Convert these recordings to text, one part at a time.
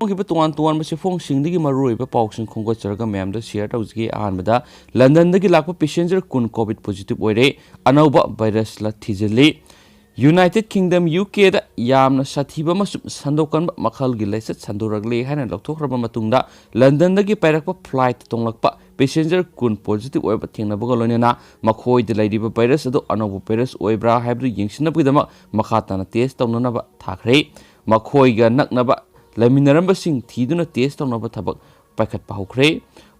तोान तोान सिफोंसिंगदगी मरुओइबा पाउसिंग खोंगोचरगा मैम शेयर तौजगे अहानबदा लंदनदगी लाखपा पैसेंजर कुन कोविड पॉजिटिव ओइरे अनौबा वायरस ला थिजिल्ली यूनाइटेड किंगडम यूके दा यामना साथीबा मसुम संदोकन मखलगी लाइसत संदोरगले हाना लौथोखरबा मतुंगदा लंदनदगी पायरकपा फ्लाइट तोंगलकपा पैसेंजर कुन पॉजिटिव ओइबा थेंगनबगा लोइनना मखोइद लाइदिबा वायरस अदो अनौबा वायरस ओइब्रा हाइबदु येंसिनबगदमा मखाताना टेस्ट तौननबा थाखरे मखोइगा नकनबा लैमिनरंबसिंग थीदुना टेस्ट तौनबा थबक पाइखटपा हौखरे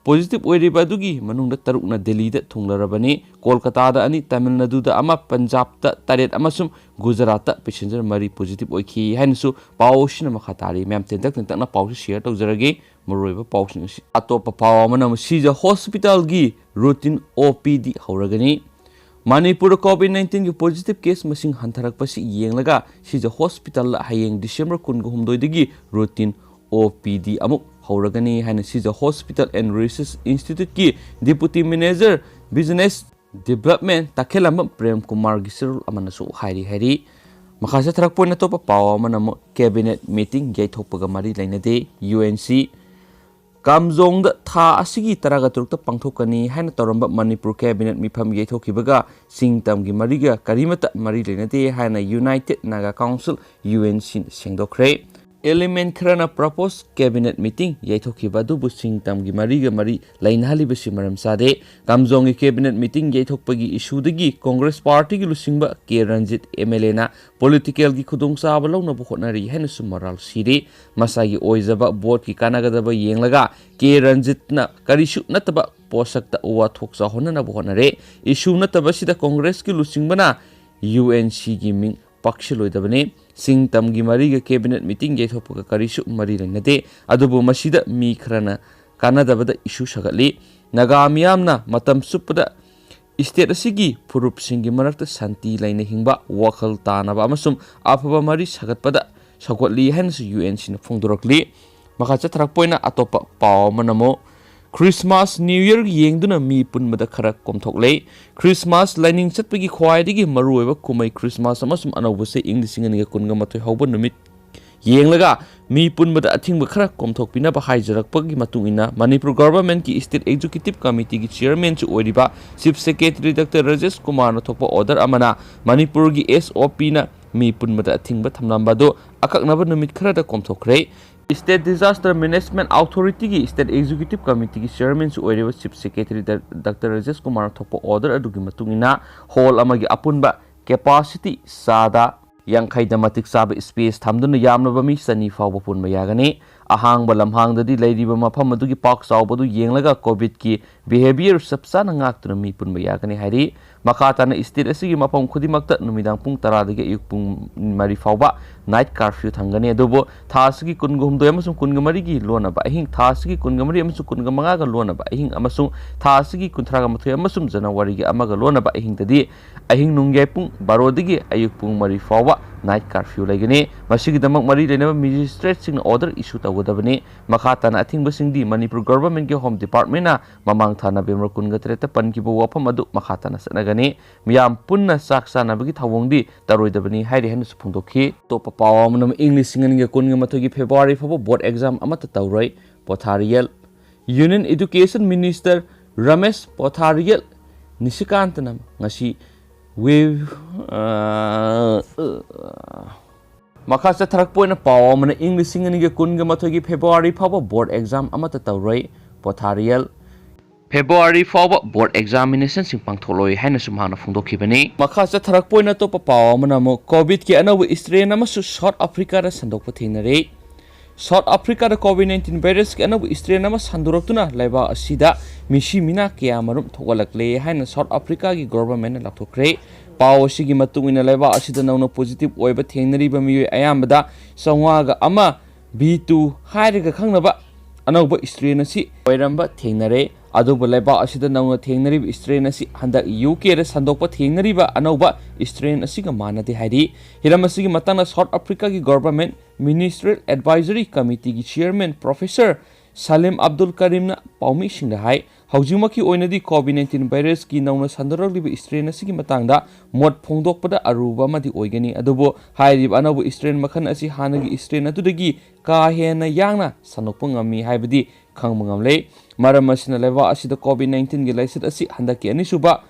पॉजिटिव ओइरिबा अदुगी मनुंगदा तरुकना दिल्लीदा थुंगलरबनी कोलकातादा अनि तमिलनाडुदा अमा पंजाबदा तरेत अमसुम गुजरातदा पैसेंजर मरी पॉजिटिव ओइखी हाइनसु पाउसिना मखातारी मैम तेंदक तेंतकना पाउसि शेयर तौजरगे मरुइबा पाउसिंग अतोपा पाउ अमना सिजा हॉस्पिटल गी रूटीन ओपीडी हौरगनी मणिपुर कोविड-19 की पॉजिटिव केस मसिंग हंथरकपसि येंगलगा सिजा हॉस्पिटल हयेंग डिसेंबर 19 रूटीन ओपीडी अमुक हौरगनी हाइना सिजा हॉस्पिटल एंड रिसर्च इंस्टीट्यूट की deputy manager business development Takhellam Prem Kumar गिसरुल अमनसु हाइरी मखासा थरकपोइना तोपा पाव अमनम कैबिनेट मीटिंग याइथोपगा मरी लैनदे यूएनसी कामजोंग था असिगी तरागा तुरुक्ता पांथोकनी हाइना तौरंबा मणिपुर कैबिनेट मिफम याइथोखिबगा सिंगतमगी मरिगा करीमता मरी लेनदे हाइना यूनाइटेड नागा काउंसिल यूएनसी सेंगदोखरे एलिमेंट खरना प्रपोज कैबिनेट मीटिंग याइथोखिबदुबु सिंगतमगी मरिगा मरी लैनहालिबसि मरम सादे कामजोंगी कैबिनेट मीटिंग याइथोकपगी इशूदगी कांग्रेस पार्टी की लुसिंगबा के रंजित एमएलए ना पॉलिटिकल की खुदोंसाब लौनबो होटनरी हाइनसु मराल सिरे मसागी ओइजबा बोर्ड की कानागदबा येंगलगा के रंजित ना करिसु नतबा पोषकता उवा थोक्सा होननबो होनरे इशू नतबसिदा कांग्रेस की लुसिंगबना यूएनसी की मिंग पक्ष लोइदबने सिंगतमगी मरीगा कैबिनेट मीटिंग याइथोपगा करिसु मरी लेनदे अदुबु मसिदा मी खरना कानादबदा इशू सगली नगा मियामना मतम सुपदा स्टेट असिगी फुरुप सिंगी मरक्ता शांति लाइना हिंबा वखल तानाबा अमसुम अफबा मरी सगतपदा सगोटली हाइनसु यूएनसी न फोंदोरकली मखा चथरकपोइना अतोपा पाव मनमो क्रिसमस न्यू ईयर येंगदुना मी पुनबदा खरा कोमथोकले क्रिसमस लाइनिंग चटपगी ख्वाइदगी मरुओइबा कुमै क्रिसमस अमसुम अनौबसे इंग्लिसिंगनिगा कुनगा मथोय हौबा नुमित येंगलगा मी पुनबदा अथिंग खरा कोमथोकपिना हाइजरकपगी मतुंगिना मणिपुर गवर्नमेंट की स्टेट एग्जीक्यूटिव कमिटी की चेयरमैन चु ओइरिबा chief secretary doctor Rajesh Kumar नथोकपा ऑर्डर अमना मणिपुर की एसओपी ना मी पुनबदा अथिंग थमनबदो अककनबा नुमित खरादा कोमथोकरे स्टेट डिजास्टर मैनेजमेंट अथॉरिटी की स्टेट एग्जीक्यूटिव कमिटी की chairman chief secretary doctor Rajesh Kumar थोप ऑर्डर हॉल अपुनब कैपासिटी सादा यांखैद मतिक चाब स्पेस थमदुना यामनबा मी सनी फाव पुनब यागनी अहांग लम्हांगददी लैरिबा मफम अदुगी पाक चावबदु येंगलगा कोविड की बिहेवियर सबसाना ngaktuna मी पुनब यागनी हाइरी मखाताना स्टेट असिगी मफम खुदिमक्ता नुमिदांग पुंग 10 दगी अयुक पुंग 4 फावबा नाइट कर्फ्यू थंगनी अदुबो थासगी कुनगुमदो अमसुंग कुनगमरी की लोनबा अहिंग थासगी कुनगमरी अमसुंग कुनगमंगा गा लोनबा अहिंग अमसुंग थासगी कुनथरागा मथय अमसुंग जनवरी की अमगा लोनबा अहिंग तदी अहिंग नुंगे पुंग 12 दगी अयुक पुंग 4 फावबा नाइट कर्फ्यू लेगनी मसिगिदमक मरी लेनबा मजिस्ट्रेट सिंग ऑर्डर इशू तगदबनी मखाताना अथिंगबसिंगदी मणिपुर गवर्नमेंट के होम डिपार्टमेंट ना ममांग थाना बेमर कुनगतरेता पनकिबो वफम अदु मखाताना सनगनी मियाम पुन्ना साक सानाबगी थवोंगदी तरोइदबनी हाइरे हनसु फुंदोखी तोप पावमनम इंग्लिश सिंगनिगे कुनगे मथोगी फेब्रुवारी फबो बोर्ड एग्जाम अमत तौरoi पोथारियल यूनियन एजुकेशन मिनिस्टर रमेश पोथारियल निशिकांतनम ngasi we मखासा थरक पोइना पाव मन इंग्लिश सिंगनिगे कुनगे मथोगी फेब्रुवारी फबो बोर्ड एग्जाम अमत तौरoi पोथारियल फेब्रुवारी फाव बोर्ड एग्जामिनेशन सिंग पांथोलोय हाइना सुमहाना फोंदोखिबनी मखासा थरक पोइना तो पाव मनमो कोविड के अनव स्ट्रेन अमसु साउथ अफ्रीका रा संदोक थेंगनरे साउथ अफ्रीका दा कोविड-19 वायरस के अनव स्ट्रेन अम संदुरक्तुना लाइबा असिदा मिसी मिना किया मरुम थोगलकले हाइना साउथ अफ्रीका की गवर्नमेंट लाथोखरे पाव असिगी मतुंगिना लाइबा असिदा नौनो पॉजिटिव ओइबा थेंगनरिबा मियोय अयामबदा संवागा अमा B2 हाइरगा खंगनबा अनौबा स्ट्रेन असि ओइरंबा थेंगनरे अदुबो लाइबा असिदा नौनो थेंगनरिब स्ट्रेन असि हंदक यूके रे संदोकपा थेंगनरिबा अनौबा स्ट्रेन असिगा मानदे हाइरी हिरम असिगी मतंगना साउथ अफ्रीका की गवर्नमेंट मिनिस्ट्रियल एडवाइजरी कमिटी की chairman professor Salim Abdul Karimna paumi singda hai haujimaki oinadi COVID-19 virus ki nauna sandaraliba strain asigi matangda mot phongdokpada aruba amadi oigani adubo hairib anabu strain makhan asi hanagi strain atudagi ka hena yangna sanokpa ngami haibadi khangma ngamle maram asina leba asida COVID-19 gi laisit asi handaki anisuba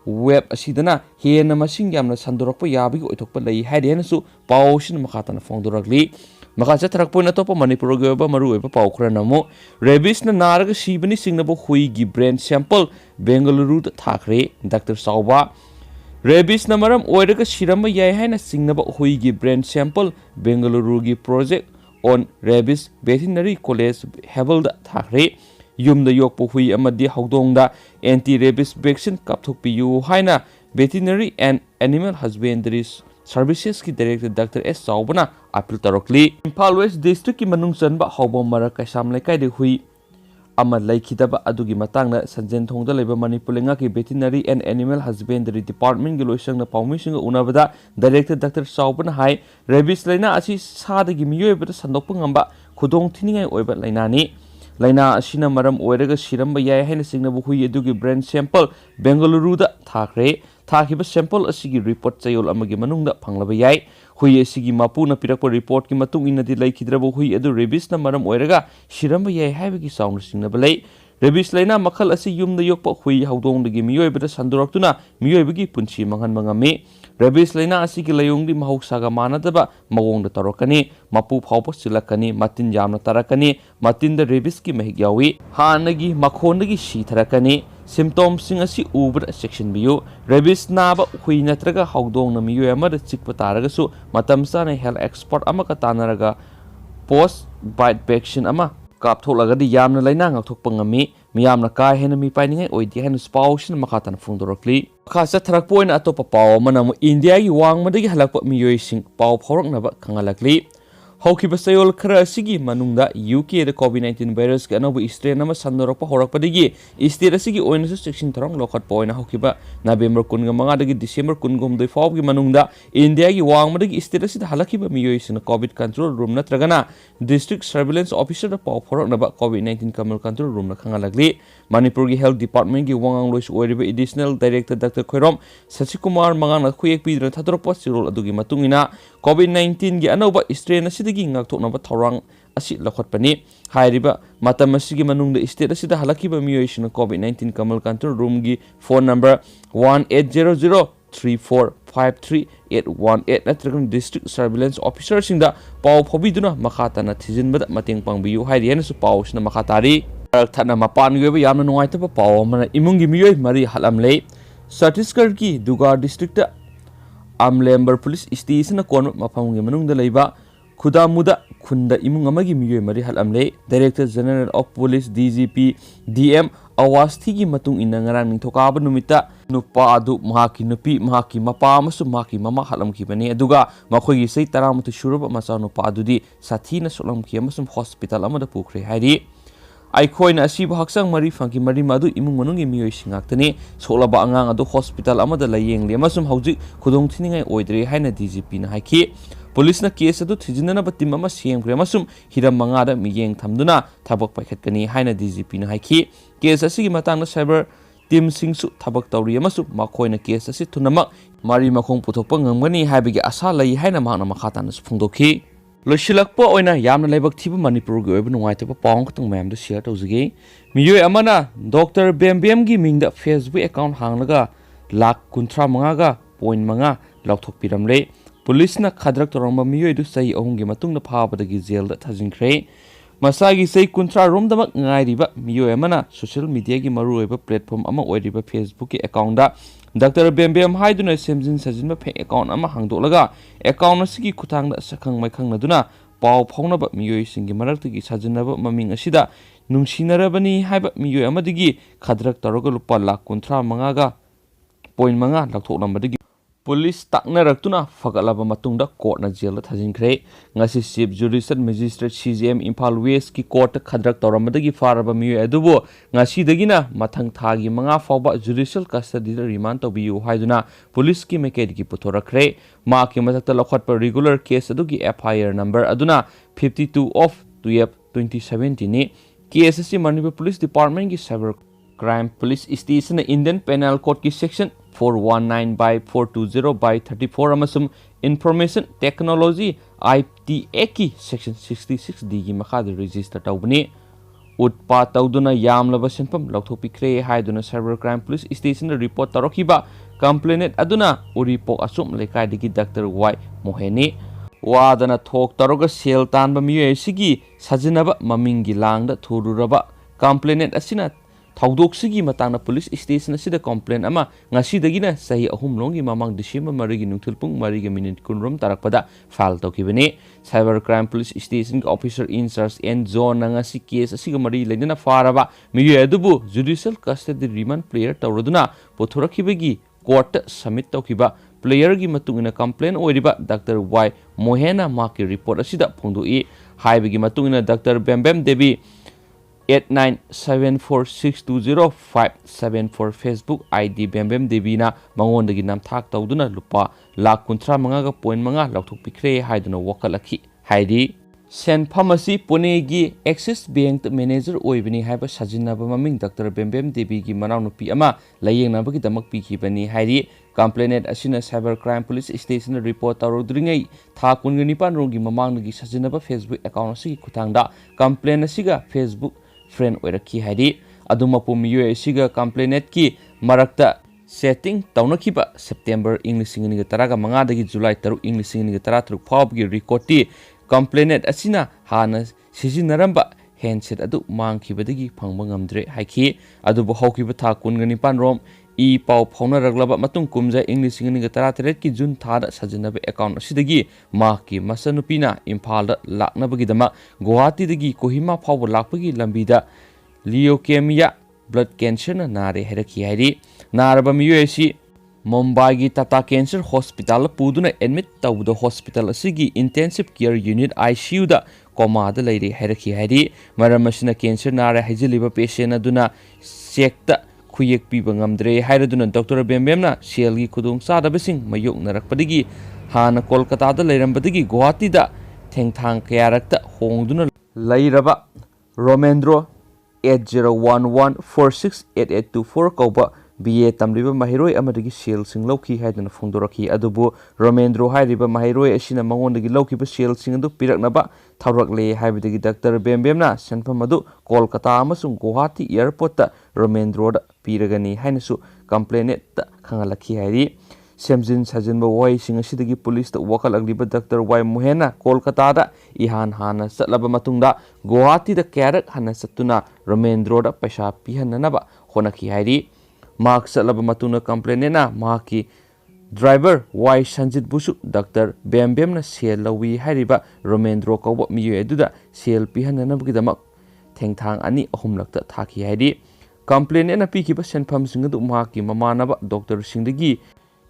web asidana hena masing yamna sandorokpa yabigi oithokpa lei haidi henasu pausin makhatana phongdorakli Makasa tarakpoina topa Manipur goba maru eba paukra namo rabies na naraga sibani singnabo hui gi brain sample Bengaluru da thakre Dr. Sauba rabies na maram oiraga siramba yai haina singnabo hui gi brain sample Bengaluru gi project on rabies veterinary college Hebel da thakre yumda yokpo hui amadi haudongda anti rabies vaccine kapthokpiyu haina veterinary and animal husbandry Services ki Director Dr. S. Saubana appeal tarokli Imphal West District ki manung chanba hawbom mara kaisam laikai de hui ama laikhidaba adugi matangna sanjen thongda leba Manipur lenga ki Veterinary and Animal Husbandry Department gi loisang na paumishing unabada Director Dr. Saubana hai rabies laina asi sadagi miyoibada sandokpa ngamba khudong thiningai oiba lainani laina asina maram oiraga siramba yai haina singnabu hui adugi brain sample Bengaluru da thakre Thakiba sample asigi report chayol amagi manungda phanglaba yai hui asigi mapuna pirakpa report ki matung inadi laikhidrabu hui adu rabies na maram oiraga siramba yai haibagi sound singnaba lei rabies laina makhal asi yumda yokpa hui haudongdagi miyoibada sandoraktuna miyoibagi punchi manghan mangami rabies laina asigi layongdi mahausaga manadaba mawongda tarokani mapu phawpa silakani matin yamna tarakani matinda rabies ki mahik yawi hanagi makhondagi si tharakani symptoms sing asi ubra section biu rabies naba hui natraga haudong na miyo amada chikpa taraga matam sana health expert ama ka tanaraga post bite vaccine ama kaptholaga di yamna laina ngakthokpa ngami miyamna ka hena mi painingai oidi hena spausin makatan phungdorokli khasa tharak point atopa paw manam India gi wangmadagi halakpa miyoi sing paw phoroknaba khangalakli Hokiba sayol khara asigi manungda UK da COVID-19 virus ka anabu strain ama sandorakpa horakpadagi state asigi oinasu section tharong lokhat poina hokiba November 15 dagi December 16 fawgi manungda India gi wangmadagi state asida halakiba miyoi sina COVID control room natragana district surveillance officer da paw phoroknaba COVID-19 kamal control room na khangalagli Manipur gi health department gi wangang lois oiriba additional director Dr. Khoirom Sachikumar mangana khuyek pidra thatorpa sirol adugi matungina COVID-19 gi anauba strain asida ngakthoknaba thorang asi lakhatpani hairiba matam asigi manungda state asida halakiba miyoisina COVID-19 kamal control room gi phone number 180034538818 natragan district surveillance officer singda paw phobiduna makhatana thijinbada mateng pangbiyu hairi henasu pawsina makhatari thana mapan goba yamna nuaitaba paw mana imungi miyoi mari halamle Chhattisgarh ki Dugar district ta Amlember police station kon mafamgi manungda leiba Khudamuda khunda imung amagi miyoi mari halamle Director General of Police DGP DM Awasthi gi matung ina ngarang ningthokaba numita nupa adu mahaki nupi mahaki mapa amasu mahaki mama halamki bani aduga makhoigi sei 13 suraba macha nupa adudi sathina solamki amasum hospital amada pukre hairi Aikhoina asiba haksang mari fangki mari madu imung manungi miyoi singaktani solaba angang adu hospital amada layengli amasum hauji khudong thiningai oidre haina DGP na haiki Police na case adu thijinana batim ama semkre amasum hiram mangada miyeng thamduna thabak paikhatkani haina DGP na haiki case asigi matangna cyber team singsu thabak tawri amasum makhoina case asi thunamak mari makhong puthokpa ngangmani haibigi asa lai haina mahna makhatana phungdokhi Loshilakpa oina yamna laibak thiba Manipur gi oiba nungaitaba pawng khutang mayam da share tawjige miyoi amana Dr. Bembem gi mingda Facebook account hanglaga lakh 35 ga point manga lauthok piramle Police na khadrak toramba miyoi du sai ahungi matungna phabadagi jail da thajinkhre masagi sei kuntra rom damak ngairiba miyoi amana social media gi maru oiba platform ama oiriba Facebook ki account da Dr. Bembem haiduna semjin sajinba fake account ama hangdolaga account asigi khutang da sakhang maikhang naduna paw phawnaba miyoi singi maraktagi sajinaba maming asida nungsinarabani haiba miyoi amadigi khadrak toroga lupa lakh 35 ga point manga lakthoknambadagi Police takna raktuna fagalaba matungda court na jail thajinkhre ngasi chief judicial magistrate CJM Imphal West ki court khadrak toramadagi faraba miyo adubo ngasi dagina mathang thagi manga fawba judicial custody remand tobiyu haiduna police ki meked ki puthorakre ma ki mathakta lokhatpa regular case adugi FIR number aduna 52 of 12 2017 ni case असी Manipur police department की cyber crime police station Indian penal code की section 419/420/34 अमसुम information technology ITA की section 66D की मखाद register तौबनी उत्पात तौदुना यामलबा सेंफम लौथोपिख्रे हाइदुना cyber crime police station report तौरखिबा कंप्लेनेंट अदुना उरिपोक असुम लेकाइदगी डॉक्टर वाई मोहेनी वादना थोक तौरगा सेल तानबा मियोयसिगी सजिनबा ममिंगी लांगदा थुरुरबा कंप्लेनेंट असिना थौदोक्सिगी मतांगना पुलिस स्टेशन असिदा कंप्लेन अमा ngasidagiना सही अहुमलोंगी ममांग डिसेंबर 3 गी नुंथुल पुंग 4 गी मिनिट कुनरुम तारकपदा फाइल तौकिबनी साइबर क्राइम पुलिस स्टेशन के officer incharge N John ngasi case असिगा मरी लेना फारबा मियो अदुबु जुडिशियल कस्टडी रिमांड प्लेयर तौरदुना पोथोरखिबगी कोर्ट सबमिट तौकिबा प्लेयर की मतुंगना कंप्लेन ओइरिबा डॉक्टर वाई मोहेना माकी रिपोर्ट असिदा फोंदोई हाइबगी मतुंगना doctor Bembem Devi 8974620574 Facebook ID Bembem देवीना मंगोंदगी नामथाक तौदुना लुपा लाख 35.5 लौथोकपिख्रे हाइदुना वकलखि हाइदी सेनफम असि पुणेगी एक्सिस बैंक मैनेजर ओइबनी हाइबा सजिनबा ममिंग डॉक्टर बेम्बेम देवी की मनाउनुपी अमा लयेंगनाबगी दमक पिखिबनी हाइदी कंप्लेनेंट असिना cyber crime police station report तौरद्रिङै था 19 रोंगी ममांगदगी सजिनबा फेसबुक अकाउंट असि खुथांगदा कंप्लेन असिगा फेसबुक फ्रेंड ओइरखि हाइदी अदुमपु मियोय असिगा कंप्लेनेंट की मरक्ता सेटिंग तौनखिबा सेप्टेम्बर 2015 दगी जुलाई 3 2013 फाउबगी रिकॉर्डटी कंप्लेनेंट असिना हाना सिजिनरंबा हैंडसेट अदु मांगखिबदगी फंगबा ngamdre हाइखि अदुबु हौखिबा था 19 रोम ई पाउ फाउनरगलबा मतुंग कुमजा 2013 की जून थादा सजिनबा अकाउंट असिदगी माकी मसनुपीना इम्फाल लाकनबगीदमा गुवाहाटीदगी कोहिमा फाउबा लाकपगी लंबीदा लियोकेमिया ब्लड कैंसर नारे हेरखि हाइरी नारबा मियोयसी मुंबई की टाटा कैंसर हॉस्पिटल पुदुना एडमिट तौद हॉस्पिटल असिगी इंटेंसिव केयर यूनिट ICU दा कोमाद लेरी हेरखि हाइरी मरम असिना कैंसर नारे हाइजिलिबा पेशेंट अदुना सेक्ता खुयेक पीबा ngamdre हाइरदुना डॉक्टर बेम्बेमना सेलगी खुदोंग चादबसिंग मयोगनरकपदगी हाना कोलकाता दा लेरंबदगी गुवाहाटी दा थेंगथांग कयारक्ता होंगदुना लैरबा रोमेंद्रो 8011468824 कौबा BA तमलिबा महिरोय अमदगी सेल सिंग लौखि हाइदना फोंदोरखि अदुबु रोमेंद्रो हाइरिबा महिरोय असिना मंगोंदगी लौखिबा सेल सिंग अदु पिरकनबा थौरकले हाइबदगी डॉक्टर बेम्बेमना सेनफम अदु कोलकाता अमसुंग गुवाहाटी एयरपोर्ट रोमेंद्रोदा पीरगनी हाइनसु कंप्लेनेंट खंगलखि हाइरी सेमजिन सजिनबा वाइसिंग असिदगी पुलिस दा वकलगलिबा डॉक्टर वाई मोहेना कोलकाता दा इहान हाना चलबा मतुंगदा गुवाहाटी दा क्यारक हाना सत्तुना रोमेंद्रोदा पैसा पिहननबा होनखि हाइरी मार्क चलबा मतुंगना कंप्लेनेना माकी ड्राइवर वाई संजित बुसु डॉक्टर बेम्बेमना सेल लवी हाइरिबा रोमेंद्रो कौबा मियोय अदुदा सेल पिहननबगीदमक थेंगथांग अनि अहुमलक्ता थाखि हाइरी कंप्लेनेना पीखिबा सेनफम सिंग अदु माकी ममानबा डॉक्टर सिंगदगी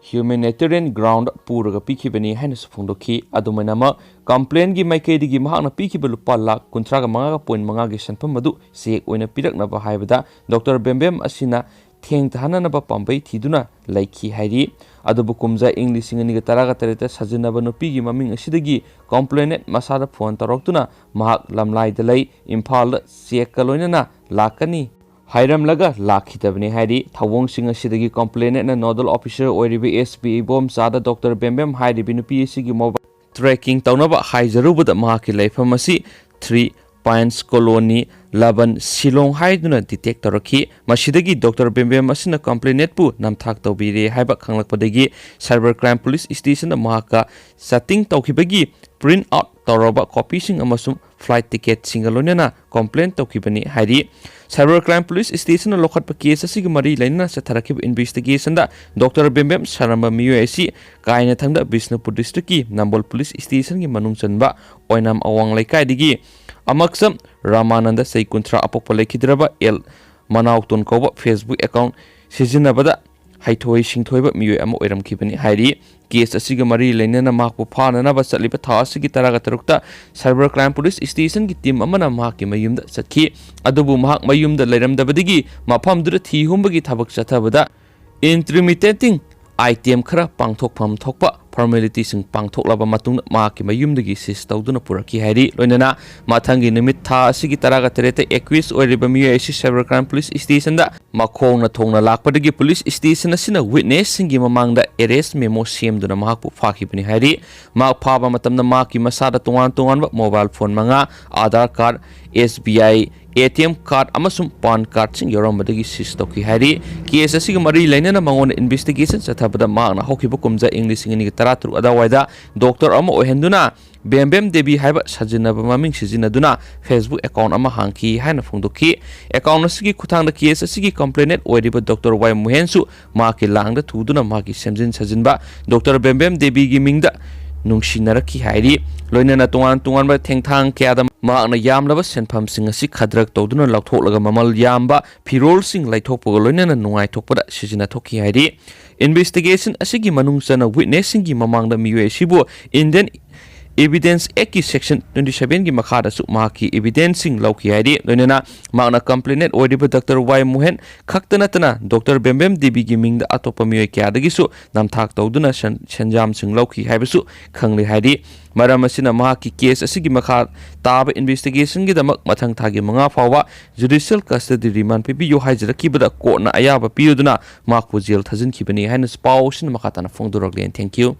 ह्यूमैनिटेरियन ग्राउंड पूरगा पीखिबनी हाइना सुफोंदोखि अदुमैनामा कंप्लेन की माइकैदगी महाकना पीखिबा लुपा लाख 35.5 गी सेनफम अदु सेक ओइना पिरकनबा हाइबदा डॉक्टर बेम्बेम असिना थेंगथाननबा पाम्बै थिदुना लाइखि हाइरी अदुबु कुमजा 2013 सजिनबा नुपीगी ममिंग असिदगी कंप्लेनेंट मसादा फोन तौरक्तुना महाक लमलाइदा लै इम्फाल चेक लोइनना लाकनी हाइरमलगा लाखिदबने हाइरी थवोंग सिंग असिदगी कंप्लेनेंट नोडल ऑफिसर ओइरिबे SPA बोम सादा डॉक्टर बेम्बेम हाइरिबि नुपी असिगी मोबाइल ट्रैकिंग तौनबा हाइजरुबदा महाकी लाइफम असी 3 पाइन्स कॉलोनी लबन शिलोंग हाइदुना डिटेक्ट तौरखि मसिदगी डॉक्टर बेम्बेम असिना कंप्लेनेंट पु नमथाक तौबिरे हाइबा खंगलकपदगी साइबर क्राइम पुलिस स्टेशन महाका सेटिंग तौखिबगी प्रिंट आउट तौरबा कॉपीसिंग अमसुम फ्लाइट टिकेट सिंगलोनना कंप्लेन तौखिबनी हाइरी cyber crime police station लोखटप case असिग मरी लेना सथरखिब इन्वेस्टिगेशन दा डॉक्टर बेम्बेम सरamba मियोएसी कायना थंगदा बिष्णुपुर डिस्ट्रिक्ट की नंबोल पुलिस स्टेशन की मनुंग चनबा ओइनाम अवांग लैकाइदगी अमक्सम रामानंद सैकुंत्रा अपोप लेखिद्रबा एल मनाउतोन कौबा फेसबुक अकाउंट सिजिनबदा हाइथोय सिंथोयबा मियोय अमा ओइरमखिबनी हाइरी केस असिग मरी लेना माकपु फाननबा चलिबा था असिगी तरागा तरुक्ता साइबर क्राइम पुलिस स्टेशन की टीम अमना माकी मयुमदा चखि अदुबु माक मयुमदा लेरमदबदगी मफमदुदा थी हुंबगी थबक चथबदा इंटरमिटेटिंग आइटम खरा पांथोकफम थोकपा ꯐꯣꯔꯃꯦꯂꯤꯇꯤꯁꯤꯡ ꯄꯥꯡꯊꯣꯛꯂꯕ ꯃꯇꯨꯡꯗ ꯃꯍꯥꯛꯀꯤ ꯃꯌꯨꯝꯗꯒꯤ ꯁꯤꯖ ꯇꯧꯗꯨꯅ ꯄꯨꯔꯛꯈꯤ ꯍꯥꯏꯔꯤ ꯂꯣꯏꯅꯅ ꯃꯊꯪꯒꯤ ꯅꯨꯃꯤꯠ ꯊꯥ ꯑꯁꯤꯒꯤ 18ꯇ ꯑꯦꯀ꯭ꯌꯨꯁ ꯑꯣꯏꯔꯤꯕ ꯃꯤꯑꯣꯏ ꯑꯁꯤ ꯁꯥꯏꯕꯔ ꯀ꯭ꯔꯥꯏꯝ ꯄꯨꯂꯤꯁ ꯁ꯭ꯇꯦꯁꯟꯗ ꯃꯈꯣꯡꯅ ꯊꯣꯡꯅ ꯂꯥꯛꯄꯗꯒꯤ ꯄꯨꯂꯤꯁ ꯁ꯭ꯇꯦꯁꯟ ꯑꯁꯤꯅ ꯋꯤꯠꯅꯦꯁꯁꯤꯡꯒꯤ ꯃꯃꯥꯡꯗ ꯑꯦꯔꯦꯁ ꯃꯦꯃꯣ ꯁꯦꯝꯗꯨꯅ ꯃꯍꯥꯛꯄꯨ ꯐꯥꯈꯤꯕꯅꯤ ꯍꯥꯏꯔꯤ ꯃꯍꯥꯛ ꯐꯥꯕ ꯃꯇꯝꯗ ꯃꯍꯥꯛꯀꯤ ꯃꯁꯥꯗ ꯇꯣꯉꯥꯟꯕ mobile phone 5 Aadhaar card SBI ATM card अमसुम पान कार्ड सिंग यौरमबदगी सिज तौकी हारी केस असिग मरी लैनना मंगोन इन्वेस्टिगेशन चथबदा मांगना हौखिबा कुमजा इंग्लिश इंगनी 13 अदावायदा डॉक्टर अमा ओहेंदुना बेम्बेम देवी हाइबा सजिनबा ममिंग सिजिनदुना फेसबुक अकाउंट अमा हांकी हाइना फोंदोकी अकाउंट असिगी खुथांगदा केस असिगी कंप्लेनेंट ओइरिबा डॉक्टर वाई मोहेनसु माकी लांगदा थुदुना माकी सेमजिन सजिनबा डॉक्टर बेम्बेम देवी गी मिंगदा नुंगसिनारकी हाइरी लोइनना तोंगान थेंगथांग क्यादा माकना यामलबा सेनफामसिंग असि खद्रक तौदुना लौथोकलगा ममल यामबा फिरोलसिंग लाइथोकपगा लोइनना नुंगाइथोकपदा सिजिनाथोकी हाइरी इन्वेस्टिगेशन असिगी मनुंगचना विटनेससिंगी ममांगदा मियोय सिबु इंडियन एविडेंस एक्ट की सेक्शन 27 की मखादासु माकी एविडेंसिंग लौकी हाइरी लोइनना माकना कंप्लेनेंट ओइरिबा doctor Y मोहेन खक्तनतना doctor Bembem Devi की मिंगदा अतोपा मियोय क्यादगिसु नामथाक तौदुना संजामसिंग लौकी हाइबसु खंगले हाइरी मरम असिना माकी केस असिगी मखा ताब इन्वेस्टिगेशन की दमक मथंग थागी 5 फावबा जुडिशियल कस्टडी रिमांड पिबियो हाइजरकीबदा कोर्टना अयाबा पियुदुना माकपु जेल थजिनखिबनी हाइना पाउसिन मखाताना फोंदोरगलेन थैंक यू